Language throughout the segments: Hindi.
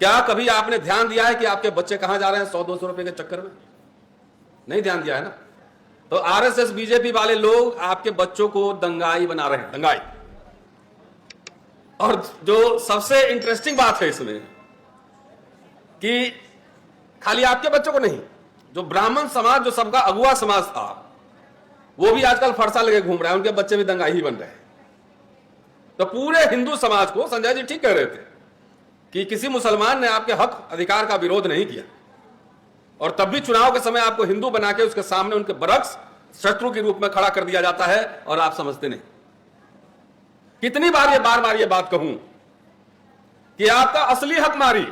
क्या कभी आपने ध्यान दिया है कि आपके बच्चे कहां जा रहे हैं 100-200 रुपए के चक्कर में? नहीं ध्यान दिया है ना। तो आरएसएस बीजेपी वाले लोग आपके बच्चों को दंगाई बना रहे हैं, दंगाई। और जो सबसे इंटरेस्टिंग बात है इसमें कि खाली आपके बच्चों को नहीं, जो ब्राह्मण समाज, जो सबका अगुआ समाज था, वो भी आजकल फरसा लगे घूम रहा है, उनके बच्चे भी दंगाई ही बन रहे हैं। तो पूरे हिंदू समाज को संजय जी ठीक कह रहे थे कि किसी मुसलमान ने आपके हक अधिकार का विरोध नहीं किया, और तब भी चुनाव के समय आपको हिंदू बना के उसके सामने उनके बरक्स शत्रु के रूप में खड़ा कर दिया जाता है, और आप समझते नहीं। कितनी बार बार ये बात कहूं कि आपका असली हक मारी,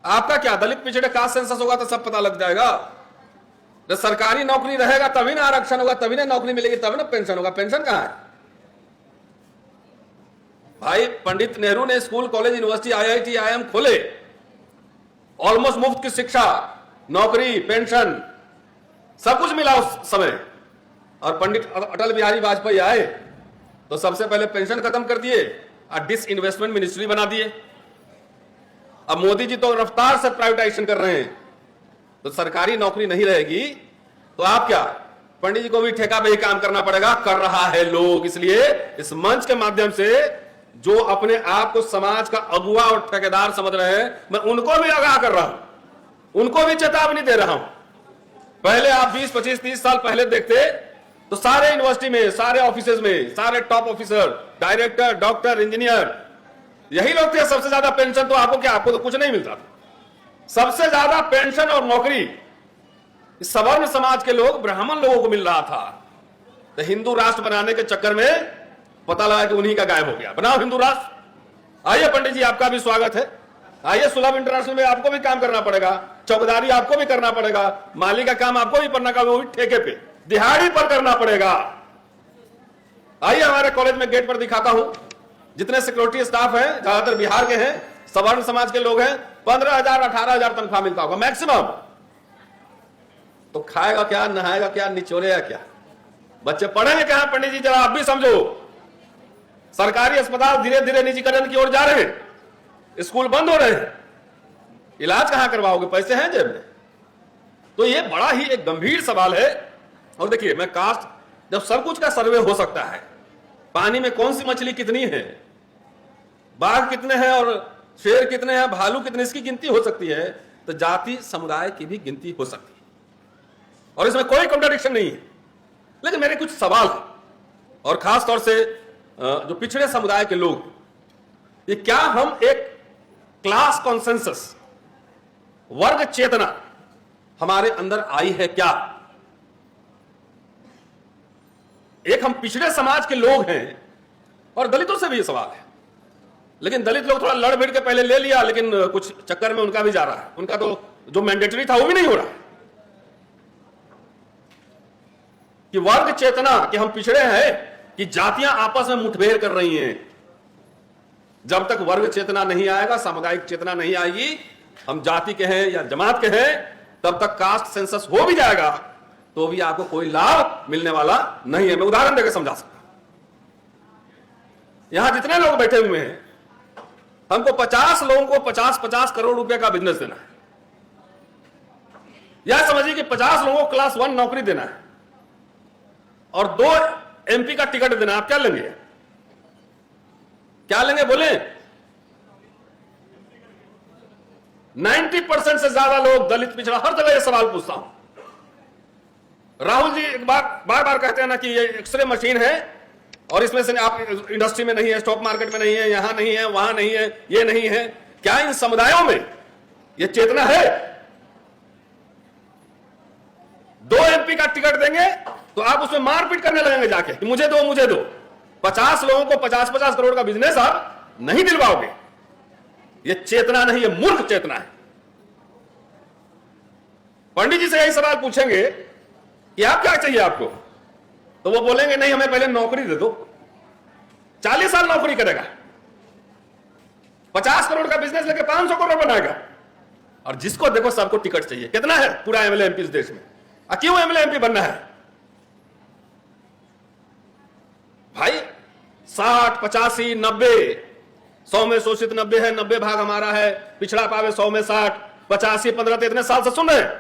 आपका क्या दलित पिछड़े कास्ट सेंसस होगा तो सब पता लग जाएगा। जब सरकारी नौकरी रहेगा तभी ना आरक्षण होगा, तभी ना नौकरी मिलेगी, तभी ना पेंशन होगा। पेंशन कहां है भाई? पंडित नेहरू ने school, college, university, IIT, IIM खोले, ऑलमोस्ट मुफ्त की शिक्षा, नौकरी, पेंशन, सब कुछ मिला उस समय। और पंडित अटल बिहारी वाजपेयी आए तो सबसे पहले पेंशन खत्म कर दिए और डिसइन्वेस्टमेंट मिनिस्ट्री बना दिए। अब मोदी जी तो रफ्तार से प्राइवेटाइजेशन कर रहे हैं, तो सरकारी नौकरी नहीं रहेगी तो आप क्या, पंडित जी को भी ठेका पे ही काम करना पड़ेगा। कर रहा है लोग। इसलिए इस मंच के माध्यम से जो अपने आप को समाज का अगुआ और ठेकेदार समझ रहे हैं, मैं उनको भी आगाह कर रहा हूं, उनको भी चेतावनी दे रहा हूं। पहले आप 20, 25, 30 साल पहले देखते तो सारे यूनिवर्सिटी में, सारे ऑफिसेज में, सारे top officer, director, doctor, engineer, यही लोग थे। सबसे ज्यादा पेंशन तो आपको क्या, आपको तो कुछ नहीं मिलता था। सबसे ज्यादा पेंशन और नौकरी सवर्ण समाज के लोग, ब्राह्मण लोगों को मिल रहा था। तो हिंदू राष्ट्र बनाने के चक्कर में पता लगा कि उन्हीं का गायब हो गया। बनाओ हिंदू राष्ट्र। आइए पंडित जी, आपका भी स्वागत है। आइए सुलभ इंटरनेशनल में आपको भी काम करना पड़ेगा, चौकीदारी आपको भी करना पड़ेगा, माली का काम आपको भी करना का, वो भी ठेके पे, दिहाड़ी पर करना पड़ेगा। आइए हमारे कॉलेज में गेट पर दिखाता हूं, जितने सिक्योरिटी स्टाफ हैं ज्यादातर बिहार के हैं, सवर्ण समाज के लोग हैं। 15,000, 18,000 तनख्वाह मिलता होगा मैक्सिमम। तो खाएगा क्या, नहाएगा क्या, निचोड़ेगा क्या? बच्चे पढ़ेंगे क्या पंडित जी? जरा आप भी समझो। सरकारी अस्पताल धीरे धीरे निजीकरण की ओर जा रहे हैं, स्कूल बंद हो रहे हैं, इलाज कहां करवाओगे? पैसे हैं जेब में? तो ये बड़ा ही एक गंभीर सवाल है। और देखिए, मैं कास्ट, जब सब कुछ का सर्वे हो सकता है, पानी में कौन सी मछली कितनी है, बाघ कितने हैं और शेर कितने हैं, भालू कितने, इसकी गिनती हो सकती है, तो जाति समुदाय की भी गिनती हो सकती है, और इसमें कोई कॉन्ट्राडिक्शन नहीं है। लेकिन मेरे कुछ सवाल है, और खास तौर से जो पिछड़े समुदाय के लोग, ये क्या हम एक क्लास कॉन्सेंसस, वर्ग चेतना हमारे अंदर आई है क्या? एक हम पिछड़े समाज के लोग हैं, और दलितों से भी ये सवाल है। लेकिन दलित लोग थोड़ा लड़ भिड़ के पहले ले लिया, लेकिन कुछ चक्कर में उनका भी जा रहा है। उनका तो जो मैंडेटरी था वो भी नहीं हो रहा है कि वर्ग चेतना, कि हम पिछड़े हैं, कि जातियां आपस में मुठभेड़ कर रही हैं। जब तक वर्ग चेतना नहीं आएगा, सामुदायिक चेतना नहीं आएगी, हम जाति के हैं या जमात के हैं, तब तक कास्ट सेंसस हो भी जाएगा तो भी आपको कोई लाभ मिलने वाला नहीं है। मैं उदाहरण देकर समझा सकता हूं। यहां जितने लोग बैठे हुए हैं, हमको 50 लोगों को 50-50 करोड़ रुपए का बिजनेस देना है। यह समझिए कि 50 लोगों को क्लास 1 नौकरी देना है और 2 एमपी का टिकट देना। आप क्या लेंगे? क्या लेंगे बोले? 90% से ज्यादा लोग, दलित, पिछड़ा, हर जगह ये सवाल पूछता हूं। राहुल जी एक बार बार कहते हैं ना कि ये एक्सरे मशीन है और इसमें से आप इंडस्ट्री में नहीं है, स्टॉक मार्केट में नहीं है, यहां नहीं है, वहां नहीं है, ये नहीं है। क्या इन समुदायों में ये चेतना है? 2 एमपी का टिकट देंगे तो आप उसमें मारपीट करने लगेंगे जाके कि मुझे दो, मुझे दो। 50 लोगों को 50-50 करोड़ का बिजनेस आप नहीं दिलवाओगे। ये चेतना नहीं, ये मूर्ख चेतना है। पंडित जी से यही सवाल पूछेंगे कि आप क्या चाहिए आपको, तो वो बोलेंगे नहीं, हमें पहले नौकरी दे दो। 40 साल नौकरी करेगा, 50 करोड़ का बिजनेस लेके 500 करोड़ बनाएगा, और जिसको देखो सबको टिकट चाहिए। कितना है पूरा एमएलए एमपी इस देश में? क्यों एमएलए एमपी बनना है भाई? 60, 85, 90, 100 में शोषित 90 है, 90 भाग हमारा है, पिछड़ा पावे 100 में 60, 85, 15 तो इतने साल से सुन रहे हैं।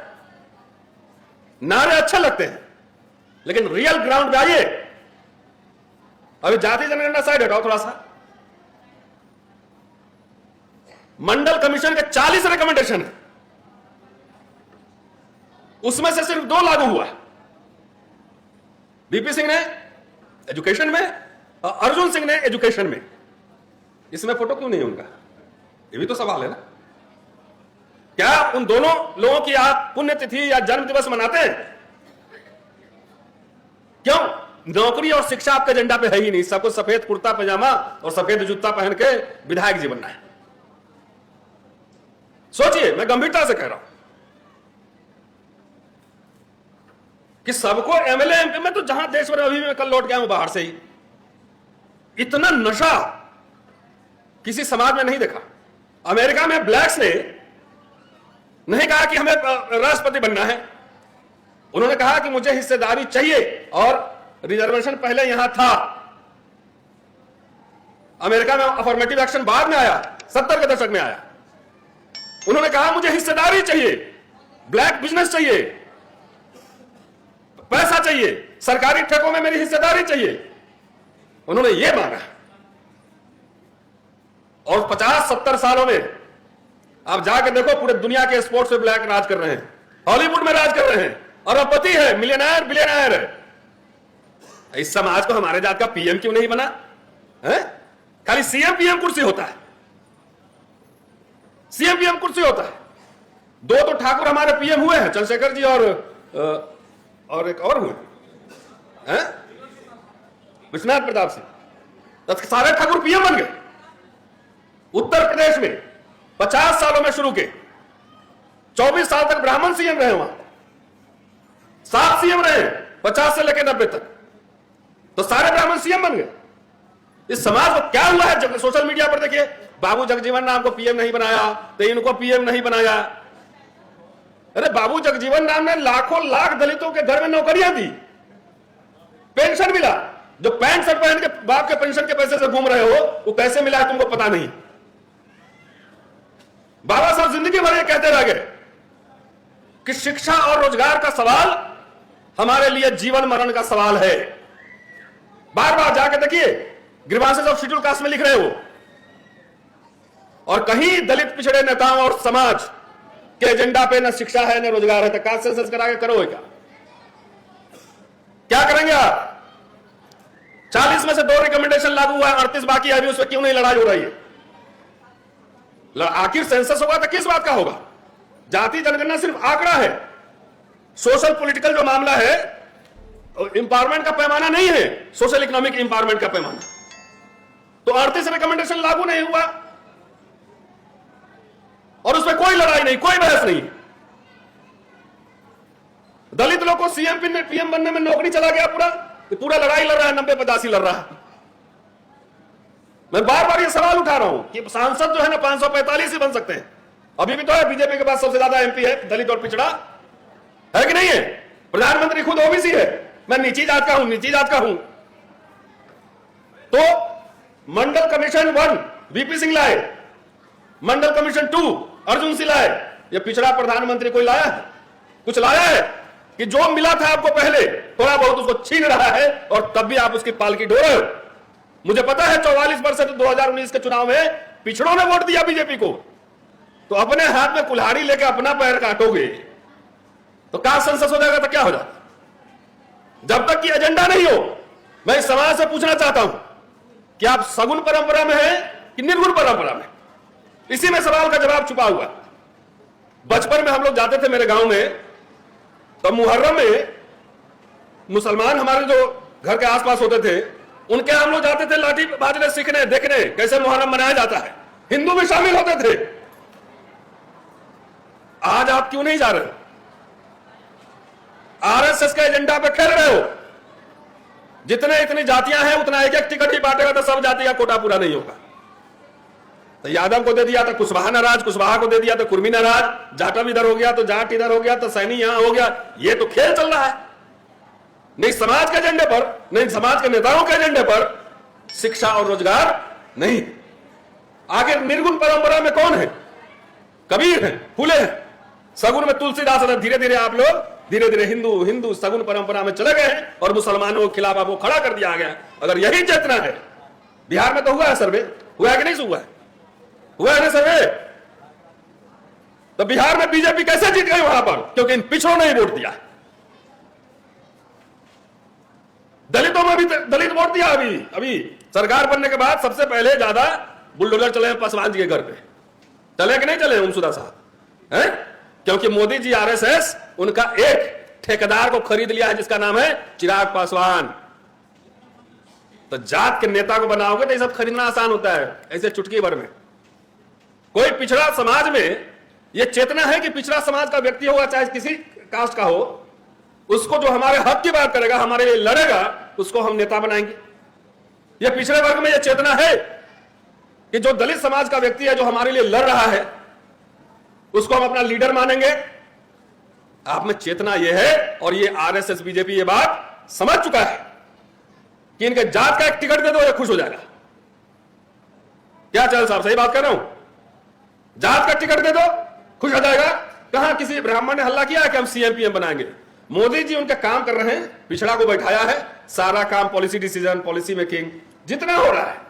नारे अच्छे लगते हैं, लेकिन रियल ग्राउंड पे आइए। अभी जाति जनगणना साइड हटाओ थोड़ा सा। मंडल कमीशन के 40 रिकमेंडेशन है, उसमें से सिर्फ 2 लागू हुआ। बीपी सिंह ने एजुकेशन में और अर्जुन सिंह ने एजुकेशन में। इसमें फोटो क्यों नहीं है उनका? ये भी तो सवाल है ना। क्या उन दोनों लोगों की आप पुण्यतिथि या जन्म दिवस मनाते हैं? क्यों? नौकरी और शिक्षा आपके एजेंडा पे है ही नहीं। सबको सफेद कुर्ता पैजामा और सफेद जूता पहन के विधायक जी बनना है। सोचिए, मैं गंभीरता से कह रहा हूं कि सबको एमएलए एमपी में, तो जहां देश भर, अभी मैं कल लौट गया हूं बाहर से ही, इतना नशा किसी समाज में नहीं देखा। अमेरिका में ब्लैक्स ने नहीं कहा कि हमें राष्ट्रपति बनना है, उन्होंने कहा कि मुझे हिस्सेदारी चाहिए, और रिजर्वेशन पहले यहां था। अमेरिका में अफर्मेटिव एक्शन बाद में आया, 70 के दशक में आया। उन्होंने कहा मुझे हिस्सेदारी चाहिए, ब्लैक बिजनेस चाहिए, पैसा चाहिए, सरकारी ठेकों में मेरी हिस्सेदारी चाहिए। उन्होंने यह मांगा, और 50-70 सालों में आप जाकर देखो, पूरे दुनिया के स्पोर्ट्स में ब्लैक राज कर रहे हैं, हॉलीवुड में राज कर रहे हैं, अरबपति है, मिलियनर बिलियनर है। इस समाज को हमारे जात का पीएम क्यों नहीं बना है? खाली सीएम पीएम कुर्सी होता है, सीएम पीएम कुर्सी होता है। 2 तो ठाकुर हमारे पीएम हुए हैं, चंद्रशेखर जी और एक और हुए हैं, विश्वनाथ प्रताप सिंह, तो सारे ठाकुर पीएम बन गए। उत्तर प्रदेश में 50 सालों में शुरू के 24 साल तक ब्राह्मण सीएम रहे, वहां 7 सीएम रहे, 50 से लेकर 90 तक, तो सारे ब्राह्मण सीएम बन गए। इस समाज को क्या हुआ है? सोशल मीडिया पर देखिए, बाबू जगजीवन राम को पीएम नहीं बनाया, तो इनको पीएम नहीं बनाया। अरे बाबू जगजीवन राम ने लाखों लाख दलितों के घर में नौकरियां दी, पेंशन मिला। जो पैंट शर्ट पहन के बाप के पेंशन के पैसे से घूम रहे हो, वो कैसे मिला है तुमको पता नहीं। बाबा साहब जिंदगी भर ये कहते रह गए कि शिक्षा और रोजगार का सवाल हमारे लिए जीवन मरण का सवाल है। बार बार जाके देखिए, ग्रीवांसेस ऑफ शेड्यूल कास्ट में लिख रहे हो, और कहीं दलित पिछड़े नेताओं और समाज के एजेंडा पे न शिक्षा है न रोजगार है। तो कास्ट सेंसस करा के करो क्या करेंगे आप? 40 में से 2 रिकमेंडेशन लागू हुआ है, 38 बाकी है, अभी उसमें क्यों नहीं लड़ाई हो रही है? आखिर सेंसस होगा तो किस बात का होगा? जाति जनगणना सिर्फ आंकड़ा है। सोशल पॉलिटिकल जो मामला है, इंपावरमेंट का पैमाना नहीं है, सोशल इकोनॉमिक इंपावरमेंट का पैमाना। तो 38 रिकमेंडेशन लागू नहीं हुआ, और उसमें कोई लड़ाई नहीं, कोई बहस नहीं। दलित लोग को सीएम पीएम बनने में नौकरी चला गया, पूरा लड़ाई लड़ रहा है, 90-85 लड़ रहा है। मैं बार बार ये सवाल उठा रहा हूं कि सांसद जो है ना 545 ही बन सकते हैं। अभी भी तो है, बीजेपी के पास सबसे ज्यादा एमपी है दलित और पिछड़ा, है कि नहीं है? प्रधानमंत्री खुद ओबीसी है, मैं नीची जात का हूं। तो मंडल कमीशन 1 वीपी सिंह लाए, मंडल कमीशन 2 अर्जुन सिंह लाए। ये पिछड़ा प्रधानमंत्री कोई लाया है? कुछ लाया है कि जो मिला था आपको पहले थोड़ा बहुत उसको छीन रहा है, और तब भी आप उसकी पालकी ढो रहे हो। मुझे पता है 44% 2019 के चुनाव में पिछड़ों ने वोट दिया बीजेपी को, तो अपने हाथ में कुल्हाड़ी लेकर अपना पैर काटोगे तो कास्ट सेंसस हो जाएगा तो क्या हो जाएगा? जब तक कि एजेंडा नहीं हो, मैं इस समाज से पूछना चाहता हूं कि आप सगुन परंपरा में हैं कि निर्गुण परंपरा में? इसी में सवाल का जवाब छुपा हुआ। बचपन में हम लोग जाते थे मेरे गांव में, तो मुहर्रम में मुसलमान हमारे जो घर के आसपास होते थे, उनके हम लोग जाते थे लाठी बाजने सीखने, देखने कैसे मुहर्रम मनाया जाता है। हिंदू भी शामिल होते थे। आज आप क्यों नहीं जा रहे हो? आरएसएस के एजेंडा पे खेल रहे हो। जितने इतनी जातियां हैं, उतना एक टिकट ही बांटेगा तो सब जाति का कोटा पूरा नहीं होगा। तो यादव को दे दिया तो कुशवाहा नाराज, कुशवाहा को दे दिया तो कुर्मी नाराज, जाटव इधर हो गया तो जाट इधर हो गया, तो सैनी यहां हो गया। ये तो खेल चल रहा है। नहीं समाज के एजेंडे पर, नहीं समाज के नेताओं के एजेंडे पर शिक्षा और रोजगार नहीं। आखिर निर्गुण परंपरा में कौन है? कबीर है, फूले हैं, सगुन में तुलसीदास है। धीरे धीरे आप लोग धीरे धीरे हिंदू सगुन परंपरा में चले गए हैं और मुसलमानों के खिलाफ आपको खड़ा कर दिया गया। अगर यही चेतना है, बिहार में तो हुआ है सर्वे, हुआ है कि नहीं हुआ है? हुआ है ना सर्वे? तो बिहार में बीजेपी कैसे जीत गई वहां पर? क्योंकि इन पिछड़ों ने ही वोट दिया। दलितों में भी दलित वोट दिया। अभी सरकार बनने के बाद सबसे पहले ज्यादा बुलडोजर चले पासवान जी के घर पे। चले कि नहीं चले उमसुदा साहब हैं? क्योंकि मोदी जी आरएसएस उनका एक ठेकेदार को खरीद लिया है जिसका नाम है चिराग पासवान। तो जात के नेता को बनाओगे तो ये सब खरीदना आसान होता है ऐसे चुटकी भर में। कोई पिछड़ा समाज में यह चेतना है कि पिछड़ा समाज का व्यक्ति होगा, चाहे किसी कास्ट का हो, उसको जो हमारे हक की बात करेगा, हमारे लिए लड़ेगा, उसको हम नेता बनाएंगे। यह पिछड़े वर्ग में यह चेतना है कि जो दलित समाज का व्यक्ति है, जो हमारे लिए लड़ रहा है, उसको हम अपना लीडर मानेंगे। आप में चेतना यह है और ये आरएसएस बीजेपी ये बात समझ चुका है कि इनके जात का एक टिकट दे दो ये खुश हो जाएगा। क्या चल साहब, सही बात कर रहा हूं? जात का टिकट दे दो खुश हो जाएगा। कहां किसी ब्राह्मण ने हल्ला किया है कि हम सीएम पीएम बनाएंगे? मोदी जी उनका काम कर रहे हैं, पिछड़ा को बैठाया है, सारा काम पॉलिसी डिसीजन, पॉलिसी मेकिंग जितना हो रहा है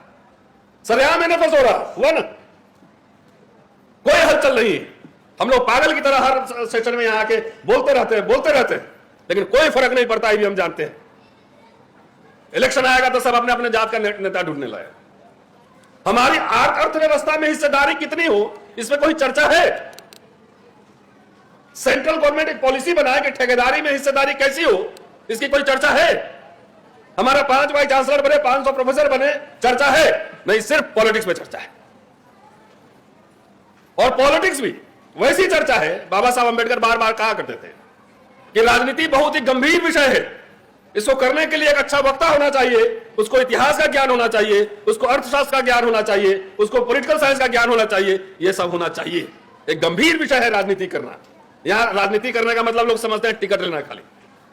सरेआम एनएफएस हो रहा हुआ ना, कोई हलचल नहीं है। हम लोग पागल की तरह हर सेशन में यहां आके बोलते रहते हैं, लेकिन कोई फर्क नहीं पड़ता। भी हम जानते हैं इलेक्शन आएगा तो सब अपने अपने जात का नेता ढूंढने लगे। हमारी अर्थव्यवस्था में हिस्सेदारी कितनी हो, इसमें कोई चर्चा है? सेंट्रल गवर्नमेंट एक पॉलिसी बनाए कि ठेकेदारी में हिस्सेदारी कैसी हो, इसकी कोई चर्चा है? हमारा 5 वाइस चांसलर बने, 500 प्रोफेसर बने, चर्चा है? नहीं, सिर्फ पॉलिटिक्स में चर्चा है। और पॉलिटिक्स भी वैसी चर्चा है, बाबा साहब अंबेडकर बार बार कहा करते थे कि राजनीति बहुत ही गंभीर विषय है, इसको करने के लिए एक अच्छा वक्ता होना चाहिए, उसको इतिहास का ज्ञान होना चाहिए, उसको अर्थशास्त्र का ज्ञान होना चाहिए, उसको पॉलिटिकल साइंस का ज्ञान होना चाहिए, यह सब होना चाहिए। एक गंभीर विषय है राजनीति करना। यहां राजनीति करने का मतलब लोग समझते हैं टिकट लेना, खाली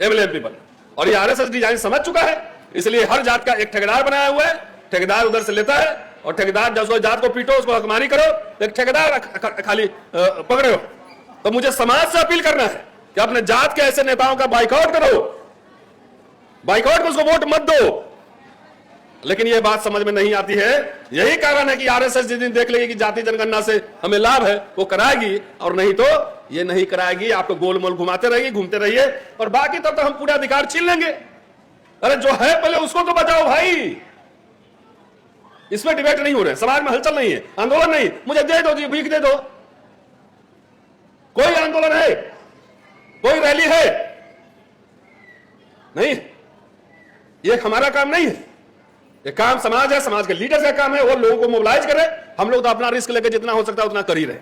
एमएलए एमपी बनना। और ये आरएसएस डिजाइन समझ चुका है, इसलिए हर जात का एक ठेकेदार बनाया हुआ है। ठेकेदार उधर से लेता है और ठेकेदार जब उसको जात को पीटो, उसको हकमानी करो, एक ठेकेदार खाली पकड़े हो। तो मुझे समाज से अपील करना है कि अपने जात के ऐसे नेताओं का बाइकआउट करो, बाइकआउट में उसको वोट मत दो। लेकिन यह बात समझ में नहीं आती है। यही कारण है कि आरएसएस जिस दिन देख लेगी कि जाति जनगणना से हमें लाभ है, वो कराएगी, और नहीं तो ये नहीं कराएगी। आपको गोल मोल घुमाते रहिए, घूमते रहिए, और बाकी तब तक हम पूरा अधिकार छीन लेंगे। अरे जो है पहले उसको तो बचाओ भाई। इसमें डिबेट नहीं हो रहे, समाज में हलचल नहीं है, आंदोलन नहीं, मुझे दे दो जी, भीख दे दो। कोई आंदोलन है, कोई रैली है नहीं, ये हमारा काम नहीं है। ये काम समाज है, समाज के लीडर्स का काम है, वो लोगों को मोबिलाइज करे। हम लोग तो अपना रिस्क लेकर जितना हो सकता है उतना कर ही रहे।